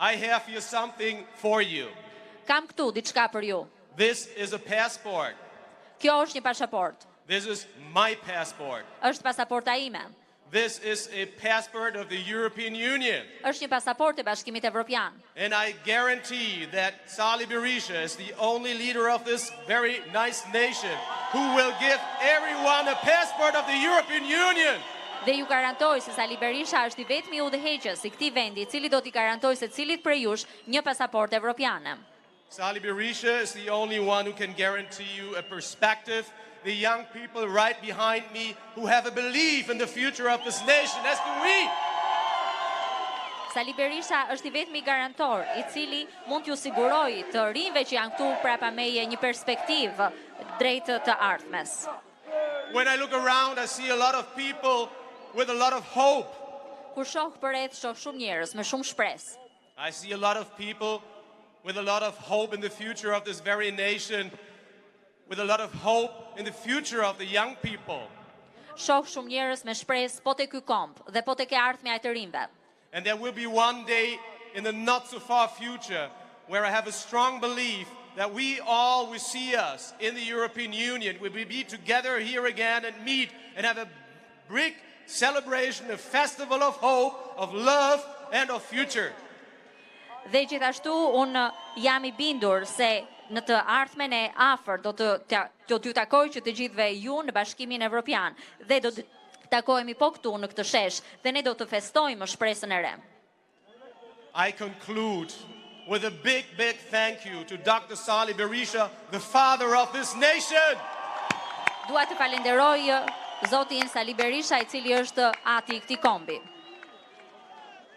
I have here something for you. Kam këtu diçka për ju. This is a passport. Kjo është një pasaport. This is my passport. Është pasaporta ime. This is a passport of the European Union. Është një pasaport e Bashkimit Evropian. And I guarantee that Sali Berisha is the only leader of this very nice nation who will give everyone a passport of the European Union. Dhe ju garantoj se Sali Berisha është i vetmi udhëheqës i këtij vendi, i cili do t'i garantoj se cilit prej jush një pasaportë evropiane. Sali Berisha is the only one who can guarantee you a perspective. The young people right behind me who have a belief in the future of this nation, as do we. Sali Berisha është i vetmi garantor, i cili mund t'ju sigurojë të rinjve që janë këtu prapa meje një perspektivë drejt të ardhmes. When I look around, I see a lot of people with a lot of hope. Kur shoh përreth, shoh shumë njerëz me shumë shpresë. I see a lot of people with a lot of hope in the future of this very nation, with a lot of hope in the future of the young people. Shoh shumë njerëz me shpresë po te ky komp dhe po te ke ardhmja e të rinjve. And there will be one day in the not so far future where I have a strong belief that we all will see us in the European Union. We will be together here again and meet and have a big celebration, a festival of hope, of love and of future. Dhe gjithashtu unë jam i bindur se në të ardhmen e afër do t'ju takoj që të gjithëve ju në Bashkimin Evropian dhe do të takohemi po këtu në këtë shesh dhe ne do të festojmë shpresën e re. I conclude with a big thank you to Dr. Sali Berisha, the father of this nation. Dua të falenderoj zotin Sali Berisha, i cili është ati i këtij kombi.